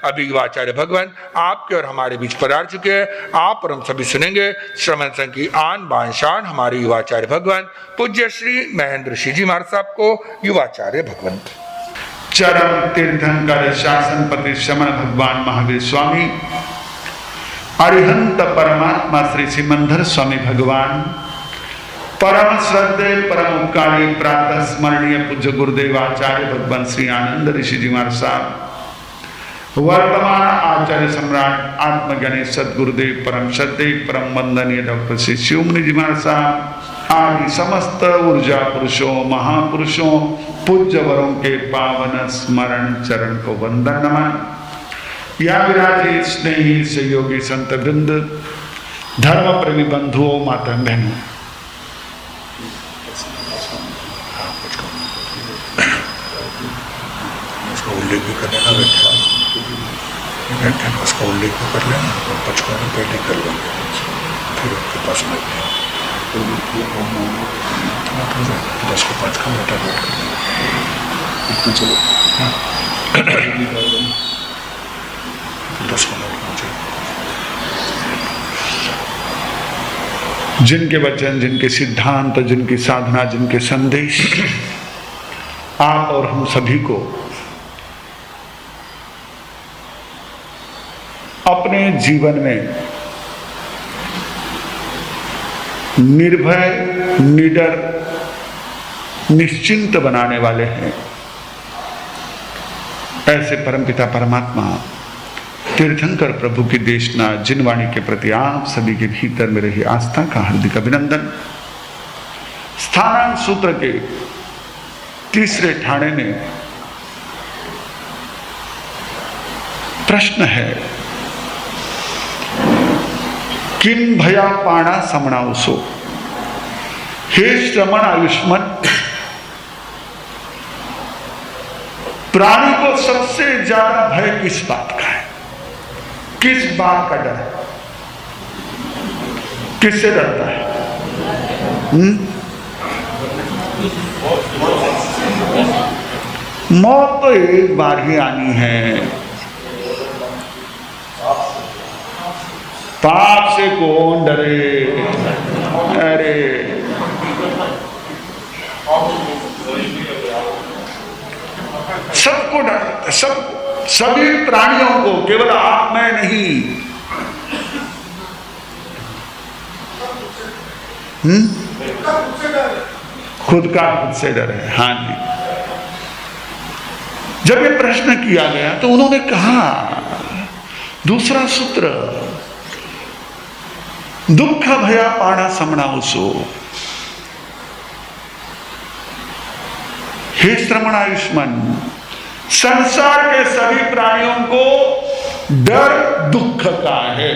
अभी युवाचार्य भगवान आपके और हमारे बीच पधार चुके हैं। आप और हम सभी सुनेंगे श्रवण संघ की आन बान शान हमारे युवाचार्य भगवान पूज्य श्री महेंद्र ऋषि जी महाराज साहब को युवाचार्य भगवान। चरम तीर्थंकर शासनपति श्रमण भगवान महावीर स्वामी, अरिहंत परमात्मा श्री सिमंदर स्वामी भगवान, परम श्रद्धे परम उपकारी प्रातः स्मरणीय पूज्य गुरुदेव आचार्य भगवान श्री आनंद ऋषि जी महाराज साहब, वर्तमान आचार्य सम्राट आत्मज्ञानी सदगुरुदेव परम श्रद्धे परम वंदनीय डॉक्टर श्री शिवमुनि जी महाराज साहब आदि समस्त ऊर्जा पुरुषों महापुरुषों पूज्य वरों के पावन स्मरण चरण को वंदन नमन। या विराजे स्नेही सहयोगी संत वृंद, धर्म प्रेमी बंधुओं माता बहनों, उल्लेख भी कर लेना व्याख्यान उसका उल्लेख भी कर लेना, 55 पहले कर लेंगे, फिर आपके पास में 10 के 5 का बेटा वेट कर लेंगे। चलो 10 मिनट पहुँचे। जिनके वचन, जिनके सिद्धांत, जिनकी साधना, जिनके संदेश आप और हम सभी को अपने जीवन में निर्भय, निडर, निश्चिंत बनाने वाले हैं, ऐसे परमपिता परमात्मा तीर्थंकर प्रभु की देशना जिनवाणी के प्रति आप सभी के भीतर में रही आस्था का हार्दिक अभिनंदन। स्थानांक सूत्र के तीसरे ठाणे में प्रश्न है, किन भया पाणा समणाउसो, हे श्रमण आयुष्मान, प्राणी को सबसे ज्यादा भय किस बात का है, किस बात का डर है, किससे डरता है? मौत तो एक बार ही आनी है, पाप से कौन डरे? अरे सबको डर, सभी प्राणियों को, केवल आप मैं नहीं। खुद का खुद से डर है। हाँ जी, जब ये प्रश्न किया गया तो उन्होंने कहा, दूसरा सूत्र, दुख भया पाणा समणाउसो, हे श्रमण आयुष्मान, संसार के सभी प्राणियों को डर दुख का है।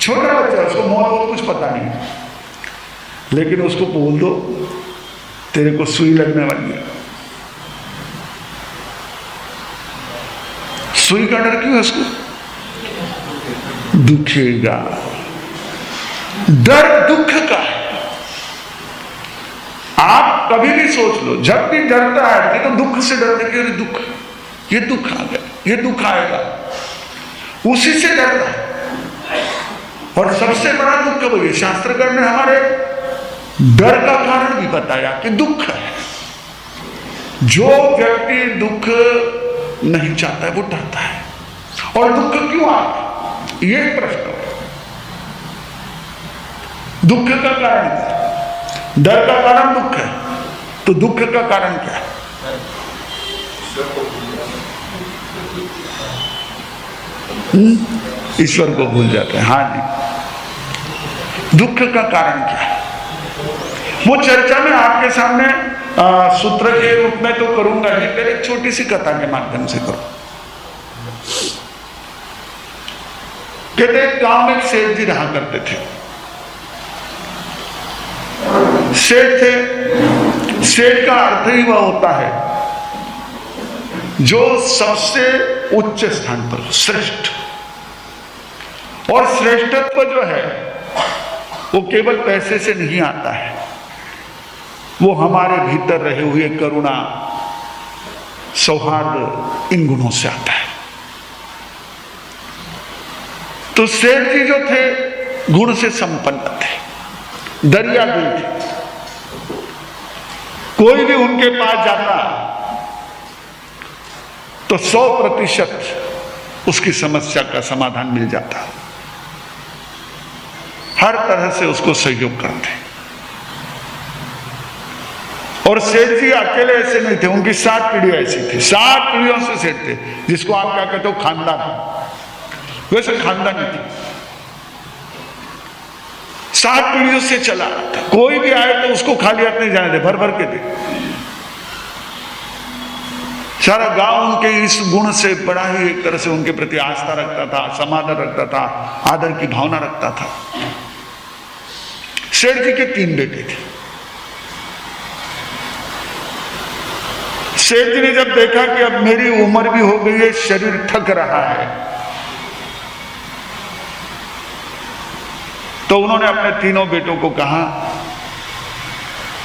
छोटा बच्चा, उसको मौत कुछ पता नहीं, लेकिन उसको बोल दो तेरे को सुई लगने वाली है, सुई का डर क्यों है उसको? दुखेगा, डर दुख का है। आप कभी भी सोच लो, जब भी डरता है कि तो दुख से डरते कि अरे दुख, ये दुख आ गया, ये दुख आएगा, उसी से डरता है। और सबसे बड़ा दुख वही है। शास्त्रकार ने हमारे डर का कारण भी बताया कि दुख है। जो व्यक्ति दुख नहीं चाहता है वो डरता है। और दुख क्यों आता है, ये प्रश्न है। दुख का कारण क्या है? डर का कारण दुख है, तो दुख का कारण क्या है? ईश्वर को भूल जाते हैं। हाँ जी, दुख का कारण क्या है? वो चर्चा में आपके सामने सूत्र के रूप में तो करूंगा ही, पहले एक छोटी सी कथा के माध्यम से करूं। कहते गांव में एक सेठ जी रहा करते थे। सेठ थे, सेठ का अर्थ ही वह होता है जो सबसे उच्च स्थान पर, श्रेष्ठ। और श्रेष्ठत्व जो है वो केवल पैसे से नहीं आता है, वो हमारे भीतर रहे हुए करुणा, सौहार्द, इन गुणों से आता है। तो सेठ जी जो थे गुण से संपन्न थे, दरिया दिल थे। कोई भी उनके पास जाता तो 100% उसकी समस्या का समाधान मिल जाता, हर तरह से उसको सहयोग करते। और सेठ जी अकेले ऐसे नहीं थे, उनकी 7 पीढ़ी ऐसी थी, 7 पीढ़ियों से सेठ थे, जिसको आप क्या कहते हो खानदान। वैसे खानदान नहीं थी, 7 पीढ़ियों से चला था। कोई भी आए तो उसको खाली हाथ नहीं जाने दे, भर भर के दे। सारा गांव उनके इस गुण से बड़ा ही एक तरह से उनके प्रति आस्था रखता था, समादर रखता था, आदर की भावना रखता था। सेठ जी के 3 बेटे थे। सेठ जी ने जब देखा कि अब मेरी उम्र भी हो गई है, शरीर थक रहा है, तो उन्होंने अपने 3 बेटों को कहा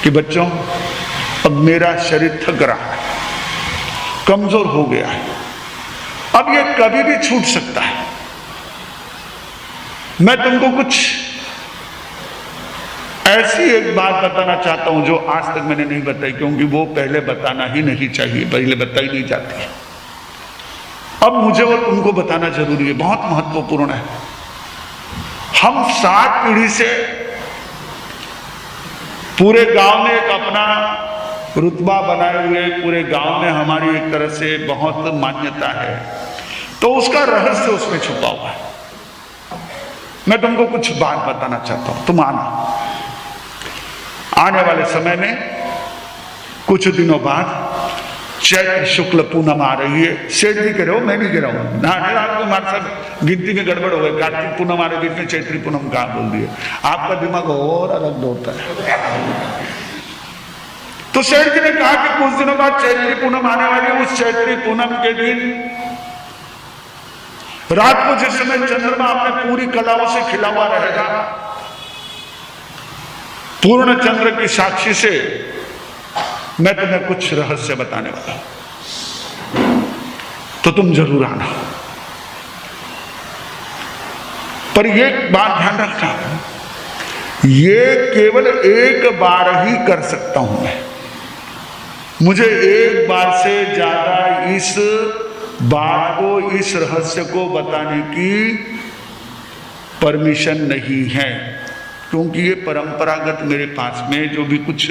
कि बच्चों, अब मेरा शरीर थक रहा है, कमजोर हो गया है, अब ये कभी भी छूट सकता है। मैं तुमको कुछ ऐसी एक बात बताना चाहता हूं जो आज तक मैंने नहीं बताई, क्योंकि वो पहले बताना ही नहीं चाहिए, पहले बताई नहीं जाती है। अब मुझे वो तुमको बताना जरूरी है, बहुत महत्वपूर्ण है। हम 7 पीढ़ी से पूरे गांव में एक अपना रुतबा बनाए हुए, पूरे गांव में हमारी एक तरह से बहुत मान्यता है, तो उसका रहस्य उसमें छुपा हुआ है। मैं तुमको कुछ बात बताना चाहता हूं, तुम आना। आने वाले समय में कुछ दिनों बाद चैत्र शुक्ल पूनम आ रही है। सेठ जी कह रहे हो, मैं भी कह रहा हूं ना, आपको हमारे साथ गिनती में गड़बड़ हो गई। कार्तिक पूनम आ रही है, चैत्री पूनम कहां बोल दिए, आपका दिमाग और अलग दौड़ता है। तो सेठ जी ने कहा कि कुछ दिनों बाद चैत्री पूनम आने वाली है। उस चैत्री पूनम के दिन रात को जिस समय चंद्रमा अपने पूरी कलाओं से खिला हुआ रहेगा, पूर्ण चंद्र की साक्षी से मैं तुम्हें कुछ रहस्य बताने वाला हूं, तो तुम जरूर आना। पर ये बात ध्यान रखना, ये केवल एक बार ही कर सकता हूं मैं। मुझे एक बार से ज्यादा इस बात को, इस रहस्य को बताने की परमिशन नहीं है, क्योंकि ये परंपरागत मेरे पास में जो भी कुछ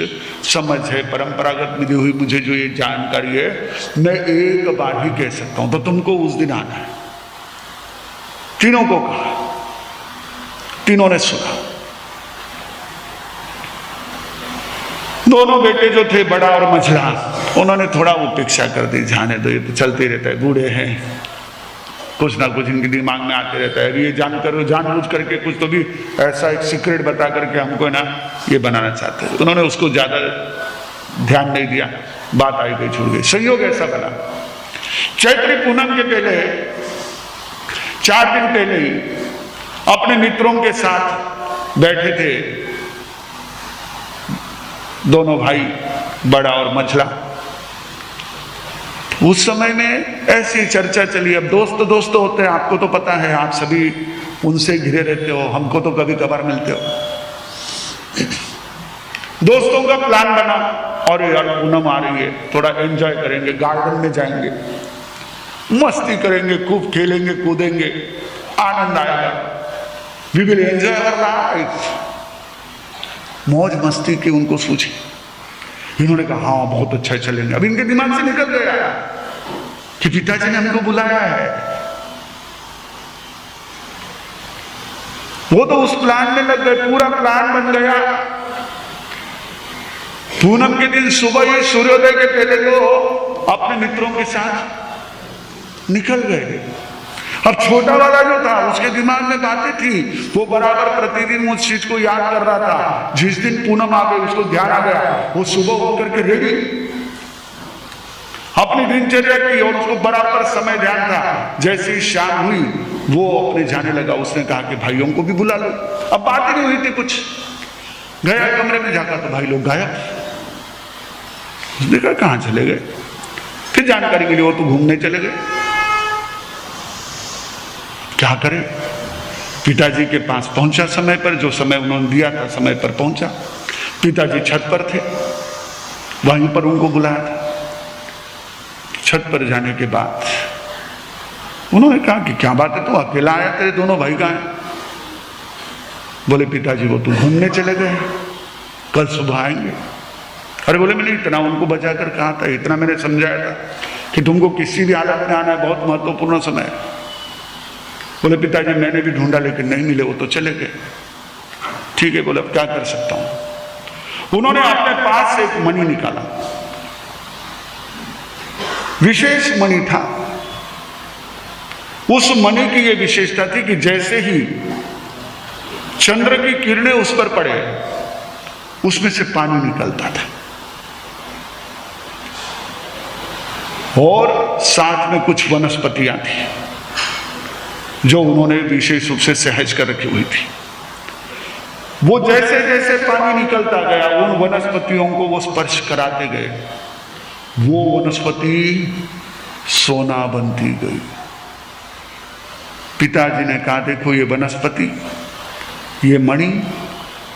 समझ है, परंपरागत मिली हुई मुझे जो ये जानकारी है, मैं एक बार ही कह सकता हूं। तो तुमको उस दिन आना है। तीनों को कहा, तीनों ने सुना। दोनों बेटे जो थे, बड़ा और मझला, उन्होंने थोड़ा उपेक्षा कर दी, जाने दो, ये तो चलते रहता है, बूढ़े हैं, कुछ ना कुछ इनके दिमाग में आते रहता है। ये जानबूझ करके कुछ तो भी ऐसा एक सीक्रेट बता करके हमको ना ये बनाना चाहते हैं। उन्होंने उसको ज्यादा ध्यान नहीं दिया, बात आई गई, छूट गई। संयोग ऐसा बना, चैत्री पूनम के पहले 4 दिन पहले ही अपने मित्रों के साथ बैठे थे दोनों भाई, बड़ा और मझला। उस समय में ऐसी चर्चा चली। अब दोस्त दोस्त होते हैं, आपको तो पता है, आप सभी उनसे घिरे रहते हो, हमको तो कभी कभार मिलते हो। दोस्तों का प्लान बना, और यार पूनम आ रही है, थोड़ा एंजॉय करेंगे, गार्डन में जाएंगे, मस्ती करेंगे, खूब खेलेंगे कूदेंगे, आनंद आएगा। We will enjoy our life. मौज मस्ती की उनको सूझी। इन्होंने कहा हाँ बहुत अच्छा चलेंगे। अब इनके दिमाग से निकल गया कि पिताजी ने हमको बुलाया है। वो तो उस प्लान में लग गए, पूरा प्लान बन गया। पूनम के दिन सुबह ही सूर्योदय के पहले तो अपने मित्रों के साथ निकल गए। अब छोटा वाला जो था, उसके दिमाग में बातें थी, वो बराबर प्रतिदिन उस चीज को याद कर रहा था। जिस दिन पूनम आ गई, उसको ध्यान आ गया, वो सुबह होकर के रेडी अपनी दिनचर्या की, और उसको बराबर समय ध्यान था। जैसे ही शाम हुई, वो अपने जाने लगा। उसने कहा कि भाइयों को भी बुला लो। अब बात ही नहीं हुई थी कुछ। गया कमरे में जाकर तो भाई लोग गायब। उसने कहा कहां चले गए? फिर जानकारी मिली वो तो घूमने चले गए। क्या करें? पिताजी के पास पहुंचा समय पर, जो समय उन्होंने दिया था समय पर पहुंचा। पिताजी छत पर थे, वहीं पर उनको बुलाया था। छत पर जाने के बाद उन्होंने कहा कि क्या बात है, तू अकेला आया, तेरे दोनों भाई कहाँ हैं? बोले पिताजी वो तो घूमने चले गए, कल सुबह आएंगे। अरे बोले मैंने इतना उनको बचा कर कहा था, इतना मैंने समझाया था कि तुमको किसी भी हालत में आना है, बहुत महत्वपूर्ण समय है। बोले पिताजी मैंने भी ढूंढा लेकिन नहीं मिले, वो तो चले गए। ठीक है, बोले अब क्या कर सकता हूं। उन्होंने अपने पास से एक मणि निकाला, विशेष मणि था। उस मणि की यह विशेषता थी कि जैसे ही चंद्र की किरणें उस पर पड़े, उसमें से पानी निकलता था और साथ में कुछ वनस्पतियां थी जो उन्होंने विशेष रूप से सहज कर रखी हुई थी। वो जैसे जैसे पानी निकलता गया, उन वनस्पतियों को वो स्पर्श कराते गए, वो वनस्पति सोना बनती गई। पिताजी ने कहा देखो ये वनस्पति, ये मणि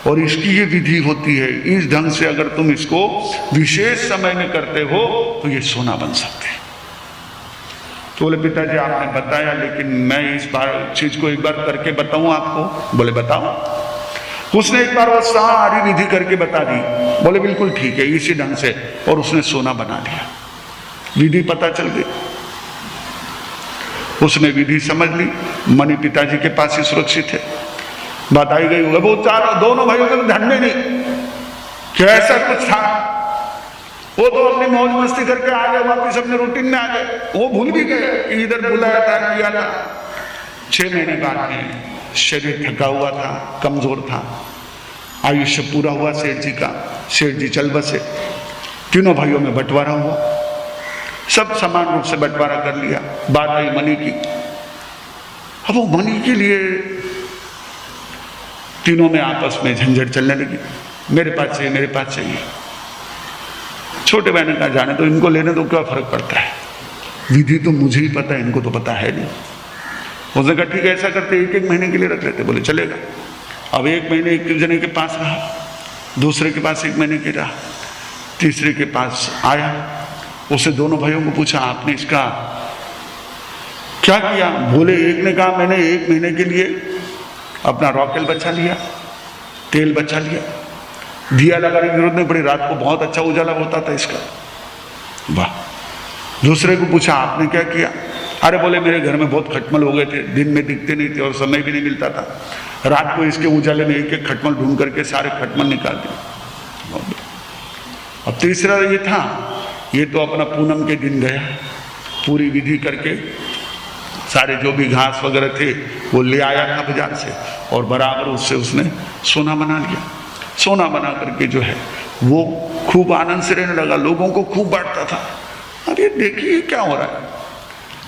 और इसकी ये विधि होती है, इस ढंग से अगर तुम इसको विशेष समय में करते हो तो ये सोना बन सकते हैं। तो बोले पिताजी आपने बताया, लेकिन मैं इस बार चीज को एक बार करके बताऊं आपको? बोले बताओ। उसने एक बार वो सारी विधि करके बता दी। बोले बिल्कुल ठीक है, इसी ढंग से, और उसने सोना बना लिया। विधि पता चल गई, उसने विधि समझ ली, मणि पिताजी के पास ही सुरक्षित है। बात आई गई, वो चारों दोनों भाइयों को ध्यान में नहीं कि ऐसा कुछ था। वो तो अपनी मौज मस्ती करके आ गए, वापिस अपने रूटीन में आ गए। वो भूल भी गए कि इधर बुलाया था, किया था। 6 महीने बाद में शरीर थका हुआ था, कमजोर था, आयुष्य पूरा हुआ सेठ जी का। सेठ जी चल बसे, तीनों भाइयों में बंटवारा हुआ, सब समान रूप से बंटवारा कर लिया। बात आई मणि की। अब वो मणि के लिए तीनों में आपस में झंझट चलने लगी, मेरे पास चाहिए, मेरे पास चाहिए। छोटे बहन ने कहा जाने तो इनको लेने तो क्या फर्क पड़ता है, विधि तो मुझे ही पता है, इनको तो पता है नहीं। उसने कहा ठीक है ऐसा करते, 1-1 महीने के लिए रख लेते। बोले चलेगा। अब 1 महीने एक जने के पास रहा, दूसरे के पास 1 महीने के रहा, तीसरे के पास आया। उससे दोनों भाइयों को पूछा आपने इसका क्या किया? बोले एक ने कहा मैंने 1 महीने के लिए अपना रॉकेल बचा लिया, तेल बचा लिया, दिया लगाने की जरूरत नहीं पड़ी, रात को बहुत अच्छा उजाला होता था इसका। वाह। दूसरे को पूछा आपने क्या किया? अरे बोले मेरे घर में बहुत खटमल हो गए थे, दिन में दिखते नहीं थे और समय भी नहीं मिलता था, रात को इसके उजाले में 1-1 खटमल ढूंढ करके सारे खटमल निकाल दिए। अब तीसरा ये था, ये तो अपना पूनम के दिन गया, पूरी विधि करके सारे जो भी घास वगैरह थे वो ले आया था बाजार से, और बराबर उससे उसने सोना बना लिया। सोना बना करके जो है वो खूब आनंद से रहने लगा, लोगों को खूब बांटता था। अब ये देखिए क्या हो रहा है,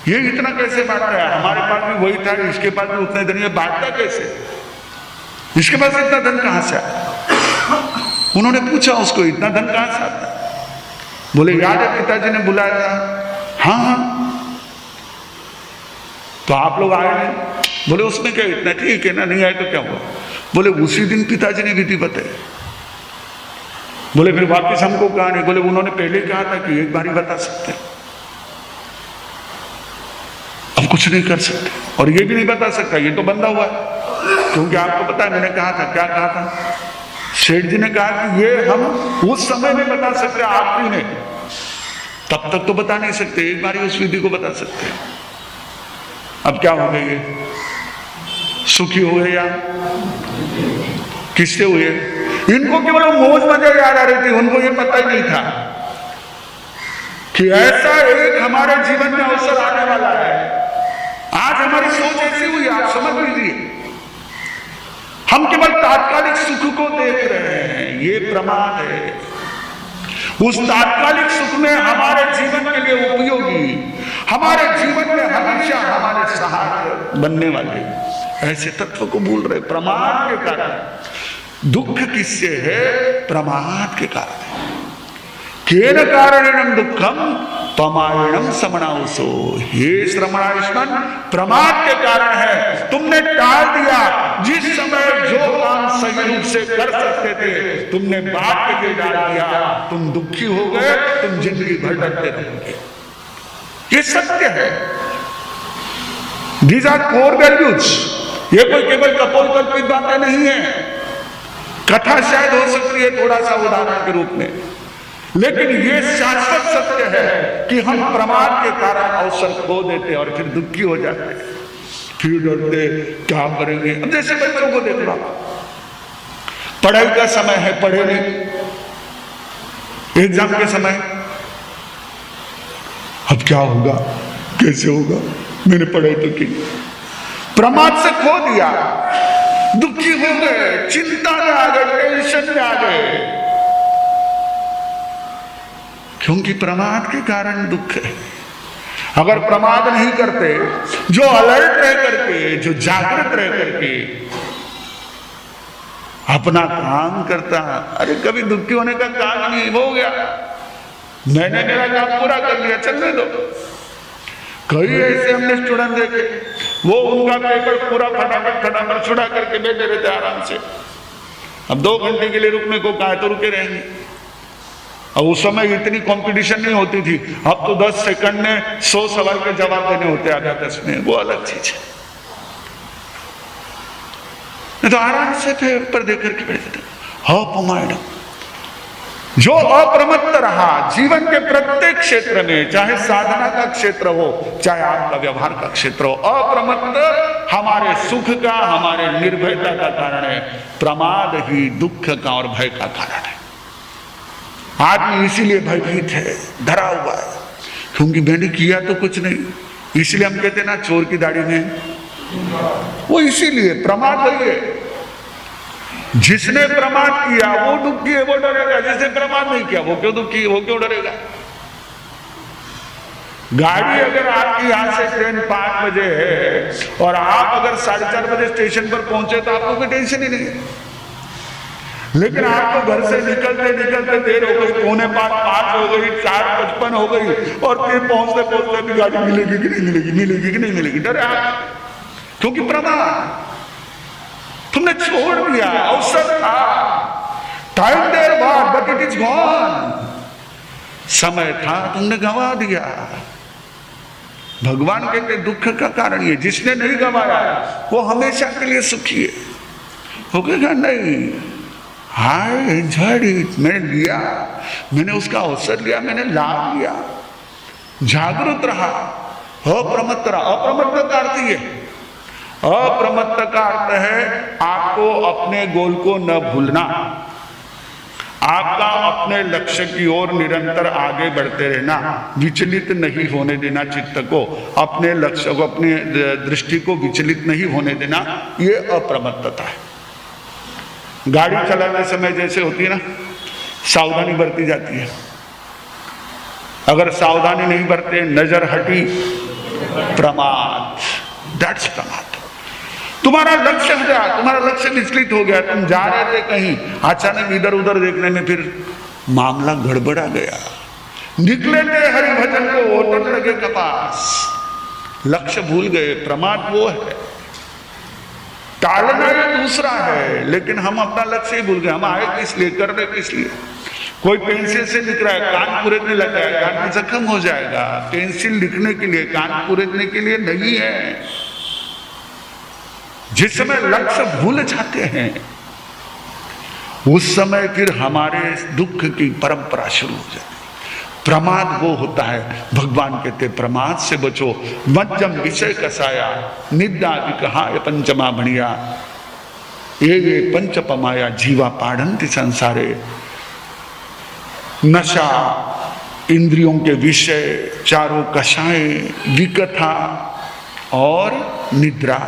ये इतना कैसे बांट रहा है, हमारे पास भी वही था, इसके पास भी उतने धन, ये बांटता कैसे, इसके पास इतना धन कहां से आता? उन्होंने पूछा उसको इतना धन कहां से आता? बोले याद है पिताजी ने बुलाया था। हाँ हाँ। तो आप लोग आए नहीं? बोले उसमें क्या इतना, ठीक है ना, नहीं आए तो क्या हुआ? बोले उसी दिन पिताजी ने विधि बताई। बोले फिर वापिस हमको कहा नहीं? बोले उन्होंने पहले कहा था कि एक बार ही बता सकते, अब कुछ नहीं कर सकते, और ये भी नहीं बता सकता, ये तो बंधा हुआ है। क्योंकि आपको पता है मैंने कहा था, क्या कहा था? सेठ जी ने कहा कि ये हम उस समय में बता सकते, आखिरी में, तब तक तो बता नहीं सकते, एक बार ही उस विधि को बता सकते हैं। अब क्या हो गए, ये सुखी हुए या किससे हुए? इनको केवल मौज मजा याद आ रही थी, उनको ये पता ही नहीं था कि ऐसा एक हमारे जीवन में अवसर आने वाला है। आज हमारी सोच ऐसी हुई, आप समझ लीजिए, हम केवल तात्कालिक सुख को देख रहे हैं, ये प्रमाद है। उस तात्कालिक सुख में हमारे जीवन के लिए उपयोगी, हमारे जीवन में हमेशा हमारे सहायक बनने वाले ऐसे तत्व को भूल रहे, प्रमाद के कारण। दुख किससे है? प्रमाद के कारण। केन कारणेन दुखम पमायणम समणाउसो, हे श्रमणायुष्मान प्रमाद के कारण है, तुमने टाल दिया। जिस समय जो काम सही रूप से कर सकते थे तुमने बात के लिए डाल दिया, तुम दुखी हो गए, तुम जिंदगी भर डरते रहोगे। ये सत्य है। These are core values। ये कोई केवल कपोलकल्पित बातें नहीं है। कथा शायद हो सकती है थोड़ा सा उदाहरण के रूप में, लेकिन ये शाश्वत सत्य है कि हम प्रमाद के कारण अवसर खो देते और फिर दुखी हो जाते, फिर डरते क्या करेंगे। अब जैसे बच्चों को देख लो, पढ़ाई का समय है, पढ़े नहीं, एग्जाम के समय, अब क्या होगा, कैसे होगा, मैंने पढ़ाई तो की, प्रमाद से खो दिया, दुखी हो गए, चिंता में आ गए, टेंशन में आ गए, क्योंकि प्रमाद के कारण दुख है। अगर प्रमाद नहीं करते, जो अलर्ट रह करके, जो जागृत रह करके अपना काम करता, अरे कभी दुखी होने का काम नहीं, हो गया, मैंने मेरा काम पूरा कर लिया, चलने दो। कई ऐसे हमने स्टूडेंट देखे, वो उनका पेपर पूरा फटाफट छुड़ा करके बैठे रहते आराम से। अब 2 घंटे के लिए रुकने को कहा तो रुके रहेंगे। अब उस समय इतनी कंपटीशन नहीं होती थी, अब तो 10 सेकंड में 100 सवाल के जवाब देने होते आगे 10 में, वो अलग चीज है। तो आराम से पेपर देकर के बैठे थे। जो अप्रमत्त रहा जीवन के प्रत्येक क्षेत्र में, चाहे साधना का क्षेत्र हो, चाहे आपका व्यवहार का क्षेत्र हो, अप्रमत्त हमारे सुख का, हमारे निर्भयता का कारण है। प्रमाद ही दुख का और भय का कारण है। आदमी इसीलिए भयभीत है, डरा हुआ है, क्योंकि मैंने किया तो कुछ नहीं। इसलिए हम कहते ना चोर की दाढ़ी में, वो इसीलिए प्रमाद वही है। जिसने प्रमाद किया वो दुखी है, वो डरेगा। जिसने प्रमाद नहीं किया वो क्यों दुखी है, वो क्यों डरेगा। गाड़ी अगर आपकी यहां से ट्रेन 5 बजे है और आप अगर 4:30 बजे स्टेशन पर पहुंचे तो आपको कोई टेंशन ही नहीं है। लेकिन आपको घर से निकलते निकलते देर हो गई, 4:45 हो गई, 4:55 हो गई, और फिर पहुंचते पहुंचते भी गाड़ी मिलेगी कि नहीं मिलेगी, मिलेगी कि नहीं मिलेगी, डरे आप, क्योंकि प्रमाद तुमने छोड़ दिया। अवसर था, टाइम देर बाद, बट इट इज गॉन। समय था, तुमने गंवा दिया। भगवान कहते दुख का कारण ये, जिसने नहीं गंवाया वो हमेशा के लिए सुखी है। हो गया नहीं, आई एंजॉयड इट, मैंने लिया, मैंने उसका अवसर लिया, मैंने लाभ लिया, जागरूक रहा, अप्रमत्त रहा। अप्रमत्त का अर्थ ये, अप्रमत्त का अर्थ है आपको अपने गोल को न भूलना, आपका अपने लक्ष्य की ओर निरंतर आगे बढ़ते रहना, विचलित नहीं होने देना चित्त को, अपने लक्ष्य को, अपनी दृष्टि को विचलित नहीं होने देना, ये अप्रमत्तता है। गाड़ी चलाते समय जैसे होती है ना, सावधानी बरती जाती है। अगर सावधानी नहीं बरते, नजर हटी, प्रमाद, दैट्स प्रमाद। तुम्हारा लक्ष्य हटा, तुम्हारा लक्ष्य विचलित हो गया, तुम जा रहे थे कहीं, अचानक इधर उधर देखने में फिर मामला गड़बड़ा गया, निकले थे हरि भजन को, होटल लगे कपास, लक्ष्य भूल गए। प्रमाद वो है, टालना ये दूसरा है, लेकिन हम अपना लक्ष्य ही भूल गए। हम आए किस लिए, कर रहे किस लिए। कोई पेंसिल से लिख रहा है, कान कुरेदने लगा है, कान में जख्म हो जाएगा। पेंसिल लिखने के लिए, कान कुरेदने के लिए नहीं है। जिस समय लक्ष्य भूल जाते हैं उस समय फिर हमारे दुख की परंपरा शुरू हो जाती है। प्रमाद वो होता है, भगवान कहते प्रमाद से बचो, मज्जम विषय कसाया, निद्रा विकहाय पंचमा भणिया, ये पंचपमाया जीवा पाढ़ंति संसारे। नशा, इंद्रियों के विषय, चारों कषाय, विकथा और निद्रा,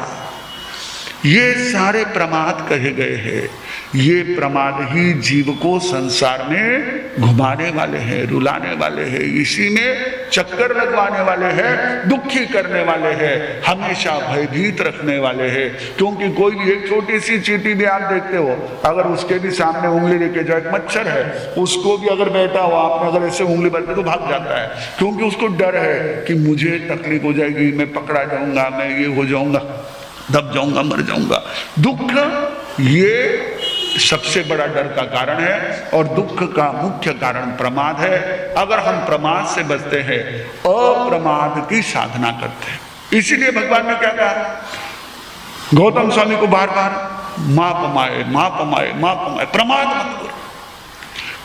ये सारे प्रमाद कहे गए हैं। ये प्रमाद ही जीव को संसार में घुमाने वाले हैं, रुलाने वाले हैं, इसी में चक्कर लगवाने वाले हैं, दुखी करने वाले हैं, हमेशा भयभीत रखने वाले हैं। क्योंकि कोई भी एक छोटी सी चींटी भी आप देखते हो, अगर उसके भी सामने उंगली लेके जाए, एक मच्छर है, उसको भी अगर बैठा हो आपने अगर ऐसे उंगली बढ़ते तो भाग जाता है, क्योंकि उसको डर है कि मुझे तकलीफ हो जाएगी, मैं पकड़ा जाऊंगा, मैं ये हो जाऊंगा, दब जाऊंगा, मर जाऊंगा। दुख ये सबसे बड़ा डर का कारण है और दुख का मुख्य कारण प्रमाद है। अगर हम प्रमाद से बचते हैं, अप्रमाद की साधना करते हैं। इसीलिए भगवान ने क्या कहा गौतम स्वामी को बार बार, मां पमाए, मां पमाए, मां पमाए, प्रमाद मत करो।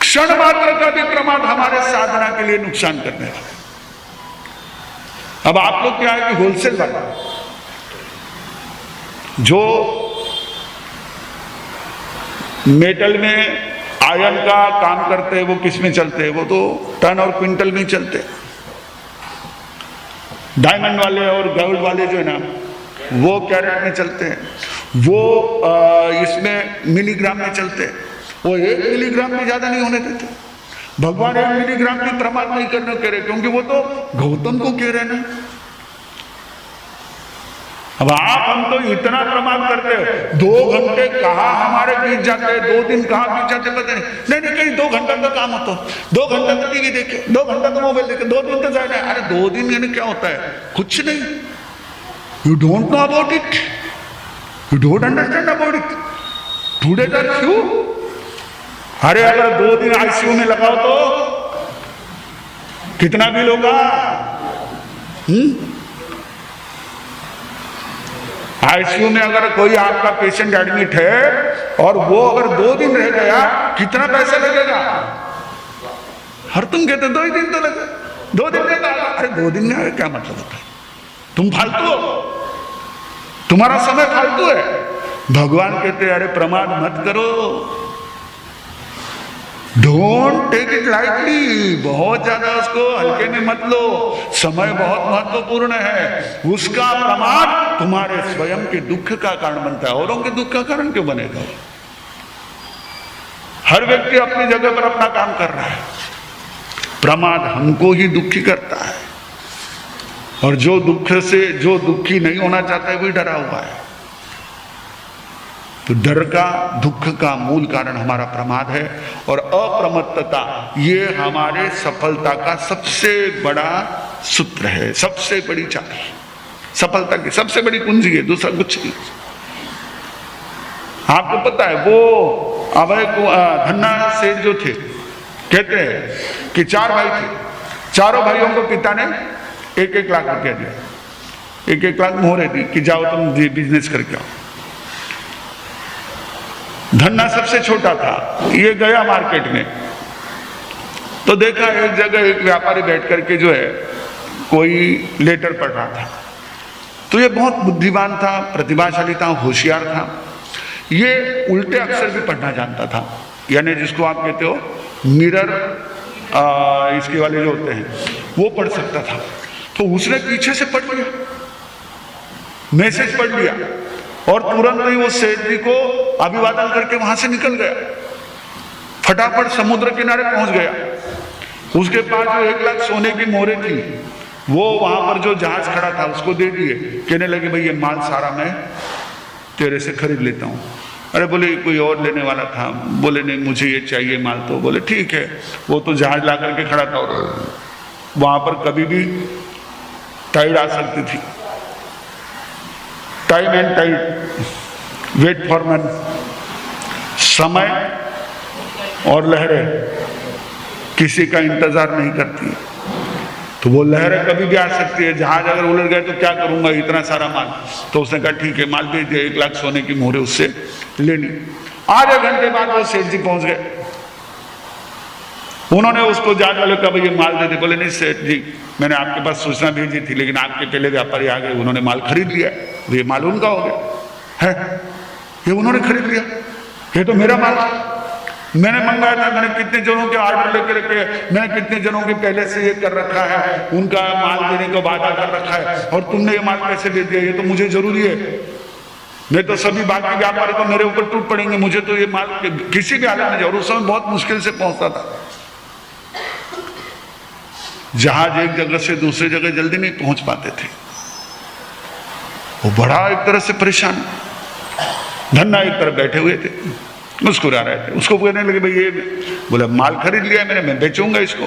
क्षण मात्र का भी प्रमाद हमारे साधना के लिए नुकसान करने वाला। अब आप लोग क्या है कि होलसेल वाला जो मेटल में आयरन का काम करते हैं वो किस में चलते हैं? वो तो टन और क्विंटल में चलते। डायमंड वाले और गोल्ड वाले जो है ना वो कैरेट में चलते हैं, वो इसमें मिलीग्राम में चलते हैं। वो 1 मिलीग्राम भी ज्यादा नहीं होने देते। भगवान 1 मिलीग्राम भी प्रमाद नहीं करने कह रहे, क्योंकि वो तो गौतम को कह रहे ना। अब आप हम तो इतना प्रमाद करते हैं, 2 घंटे कहाँ हमारे बीत जाते हैं, 2 दिन कहाँ बीत जाते पता नहीं। नहीं कहीं 2 घंटा का काम होता, 2 घंटा तो टीवी देखे, 2 घंटा तो मोबाइल देखे, 2 दिन तो जाना है। अरे 2 दिन यानी क्या होता है? कुछ नहीं। You don't know about it, you don't understand about it. Today that you, अरे अगर 2 दिन आईसीयू में लगाओ तो कितना बिल होगा? आईसीयू में अगर कोई आपका पेशेंट एडमिट है और वो अगर 2 दिन रह गया, कितना पैसा लगेगा? हर तुम कहते 2 ही दिन तो लगे, 2 दिन में अरे 2 दिन में क्या मतलब होता है? तुम फालतू हो, तुम्हारा समय फालतू है। भगवान कहते अरे प्रमाद मत करो, डोंट टेक इट लाइटली, बहुत ज्यादा उसको हल्के में मत लो। समय बहुत महत्वपूर्ण है, उसका प्रमाद तुम्हारे स्वयं के दुख का कारण बनता है। औरों के दुख का कारण क्यों बनेगा? हर व्यक्ति अपनी जगह पर अपना काम कर रहा है, प्रमाद हमको ही दुखी करता है। और जो दुख से, जो दुखी नहीं होना चाहता है वही डरा हुआ है। तो डर का, दुख का मूल कारण हमारा प्रमाद है। और अप्रमत्तता ये हमारे सफलता का सबसे बड़ा सूत्र है, सबसे बड़ी चाबी, सफलता की सबसे बड़ी कुंजी है, दूसरा कुछ नहीं। आपको पता है वो अभय धन्ना सेठ जो थे, कहते हैं कि 4 भाई थे, चारों भाइयों को पिता ने 1-1 लाख रुपया दिया, 1-1 लाख मोहरे दी कि जाओ तुम बिजनेस करके आओ। धन्ना सबसे छोटा था, ये गया मार्केट में तो देखा एक जगह एक व्यापारी बैठ करके जो है कोई लेटर पढ़ रहा था। तो ये बहुत बुद्धिमान था, प्रतिभाशाली था, होशियार था। ये उल्टे अक्षर भी पढ़ना जानता था, यानी जिसको आप कहते हो मिरर इसके वाले जो होते हैं वो पढ़ सकता था। तो उसने पीछे से पढ़ लिया, मैसेज पढ़ लिया और तुरंत ही वो सेठ जी को अभिवादन करके वहां से निकल गया, फटाफट समुद्र किनारे पहुंच गया। उसके पास जो 1 लाख सोने की मोहरें थी वो वहां पर जो जहाज खड़ा था उसको दे दिए। कहने लगे भाई ये माल सारा मैं तेरे से खरीद लेता हूँ। अरे बोले कोई और लेने वाला था, बोले नहीं मुझे ये चाहिए माल। तो बोले ठीक है। वो तो जहाज ला करके खड़ा था और वहां पर कभी भी टाइड आ सकती थी, time and tide, wait for man, समय और लहरें किसी का इंतजार नहीं करती। तो वो लहरें कभी भी आ सकती है। जहाज अगर उलट गए तो क्या करूंगा इतना सारा माल। तो उसने कहा ठीक है माल भेज दिया, 1 लाख सोने की मोहरें उससे ले ली। आधे घंटे बाद वो सेठ जी पहुंच गए। उन्होंने उसको जहाज वाले का भाई ये माल दे दे। बोले नहीं सेठ जी मैंने आपके पास सूचना भेजी थी, लेकिन आपके पहले व्यापारी आ गए, उन्होंने माल खरीद लिया, ये माल उनका हो गया है। ये उन्होंने खरीद लिया, ये तो मेरा माल था, मैंने मंगाया था, मैंने कितने जनों के ऑर्डर लेकर रखे, मैंने कितने जनों के पहले से ये कर रखा है, उनका माल देने का वादा कर रखा है, और तुमने ये माल कैसे दे दिया? ये तो मुझे जरूरी है। नहीं तो सभी बाकी व्यापारी तो मेरे ऊपर टूट पड़ेंगे, मुझे तो ये माल किसी भी हालत में जाओ। उस समय बहुत मुश्किल से पहुंचता था, जहाज एक जगह से दूसरी जगह जल्दी नहीं पहुंच पाते थे। वो बड़ा एक तरह से परेशान, धन्ना एक तरफ बैठे हुए थे, मुस्कुरा रहे थे। उसको कहने लगे भाई ये बोला माल खरीद लिया मैंने, मैं बेचूंगा इसको,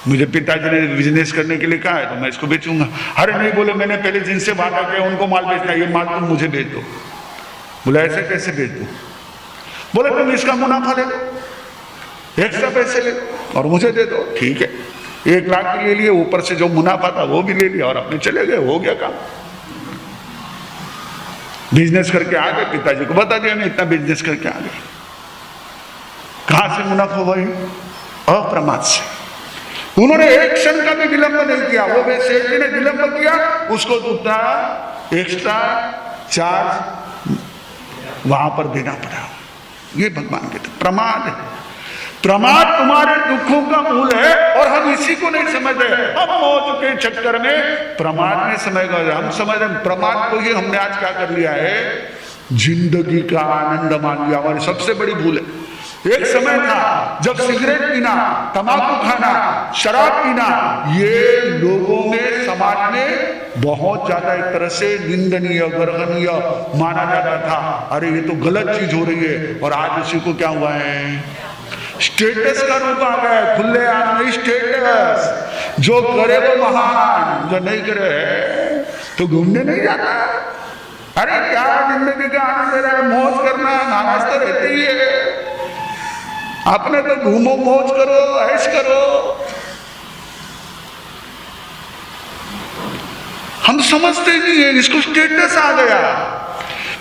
मुझे पिताजी ने बिजनेस करने के लिए कहा है तो मैं इसको बेचूंगा। अरे नहीं, बोले मैंने पहले जिनसे वादा किया उनको माल बेचना है, ये माल तुम मुझे बेच दो। बोला ऐसे कैसे बेच दो? बोले तुम इसका मुनाफा ले लो, एक्स्ट्रा पैसे ले लो और मुझे दे दो। ठीक है, 1 लाख ले लिए, ऊपर से जो मुनाफा था वो भी ले लिया और अपने चले गए, हो गया काम। बिजनेस करके आ गए, पिताजी को बता दिया मैं इतना बिजनेस करके आ गए। कहां से मुनाफा हुआ? अप्रमाद से। उन्होंने एक क्षण का भी विलंब नहीं किया। वो सेठ जी ने विलंब किया, उसको उतना एक्स्ट्रा चार्ज वहां पर देना पड़ा। ये भगवान के प्रमाद है। प्रमाद तुम्हारे दुखों का मूल है और हम इसी को नहीं समझ रहे। हम मौज के चक्कर में प्रमाद नहीं समझ गए। हम समझ रहे प्रमाद को ही हमने आज क्या कर लिया है, जिंदगी का आनंद मान लिया। हमारी सबसे बड़ी भूल है। एक समय था जब सिगरेट पीना, तंबाकू खाना, शराब पीना ये लोगों में, समाज में बहुत ज्यादा एक तरह से निंदनीय, गर्हनीय माना जाता था। अरे ये तो गलत चीज हो रही है। और आज उसी को क्या हुआ है, स्टेटस का रूप आ गया है। खुले आम में स्टेटस, जो करे वो महान, जो नहीं करे तो घूमने नहीं जाता। अरे क्या जिंदगी का आनंद ले रहा है, मौज करना, नाराज तो रहती ही है। अपने तो घूमो, मौज करो, ऐश करो। हम समझते नहीं है, इसको स्टेटस आ गया।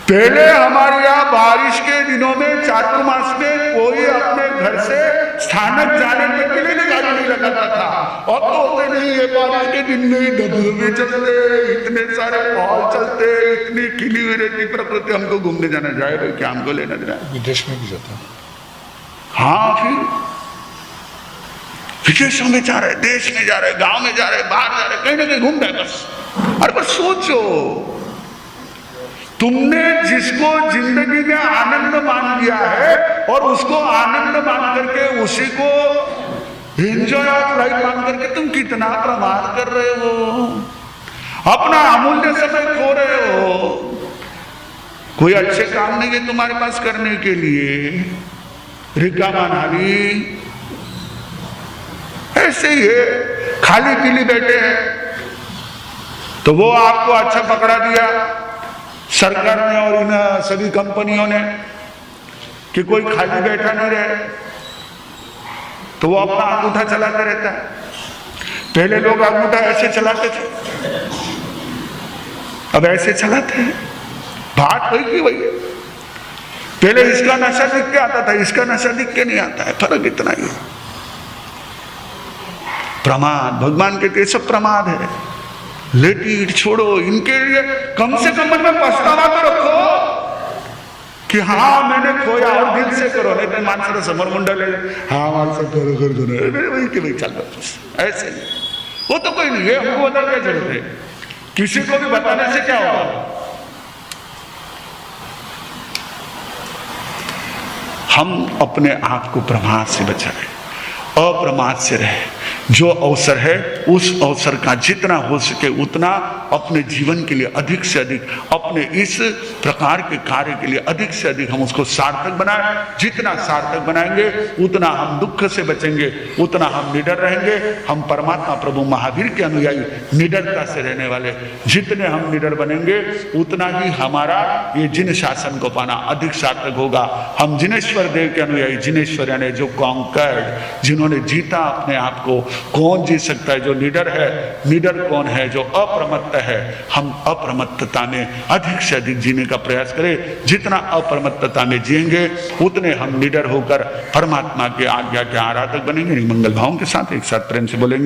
पहले हमारे यहाँ बारिश के दिनों में चातुर्मास में कोई अपने घर से स्थानक जाने तक के लिए गाड़ी नहीं लगाता था। अब तो होते नहीं है, बारिश के दिन में डबे चलते, इतने सारे पहाड़ चलते, इतनी खिली हुई रहती प्रकृति। हमको घूमने जाना जाए भाई, क्या हमको लेना देना? विदेश में भी जाता। हाँ, फिर विदेशों में जा रहे, देश में जा रहे, गांव में जा रहे, बाहर जा रहे, कहीं ना कहीं घूम रहे बस। अरे बस सोचो, तुमने जिसको जिंदगी में आनंद मान लिया है और उसको आनंद मान करके, उसी को एंजॉय ऑफ लाइफ मान करके तुम कितना प्रमाद कर रहे हो, अपना अमूल्य समय खो रहे हो। कोई अच्छे काम नहीं है तुम्हारे पास करने के लिए, रिका मानाली ऐसे ही है, खाली पीली बैठे हैं। तो वो आपको अच्छा पकड़ा दिया सरकार ने और इन सभी कंपनियों ने कि कोई खाली बैठा नहीं रहे, तो वो अपना अंगूठा चलाता रहता है। पहले लोग अंगूठा ऐसे चलाते थे, अब ऐसे चलाते हैं। बात वही की वही है। पहले इसका नशा दिख के आता था, इसका नशा दिख के नहीं आता है, फर्क इतना ही है। प्रमाद, भगवान कहते सब प्रमाद है। लेट छोड़ो, इनके लिए कम से कम मन में पछतावा तो रखो कि हाँ मैंने खोया, और दिल से करो। नहीं तो मानसर समर मुंडल है, हाँ मानसर करो कर दो, वही कि भाई चल रहा ऐसे नहीं। वो तो कोई नहीं है, हमको बता क्या जरूरत है, किसी को भी बताने से क्या होगा। हम अपने आप को प्रमाद से बचाएं, अप्रमाद से रहे। जो अवसर है उस अवसर का जितना हो सके उतना अपने जीवन के लिए अधिक से अधिक, अपने इस प्रकार के कार्य के लिए अधिक से अधिक हम उसको सार्थक बनाएं। जितना सार्थक बनाएंगे उतना हम दुख से बचेंगे, उतना हम निडर रहेंगे। हम परमात्मा प्रभु महावीर के अनुयायी, निडरता से रहने वाले, जितने हम निडर बनेंगे उतना ही हमारा ये जिन शासन को पाना अधिक सार्थक होगा। हम जिनेश्वर देव के अनुयायी, जिनेश्वर यानी जो कॉन्कर्ड, जिन्होंने जीता अपने आप को। कौन जीत सकता है? जो निडर है। निडर कौन है? जो अप्रमत्त है। हम अप्रमत्तता में अधिक से अधिक जीने का प्रयास करें। जितना अप्रमत्तता में जिएंगे उतने हम निडर होकर परमात्मा के आज्ञा के आराधक बनेंगे। मंगल भावों के साथ एक साथ प्रेम से बोलेंगे।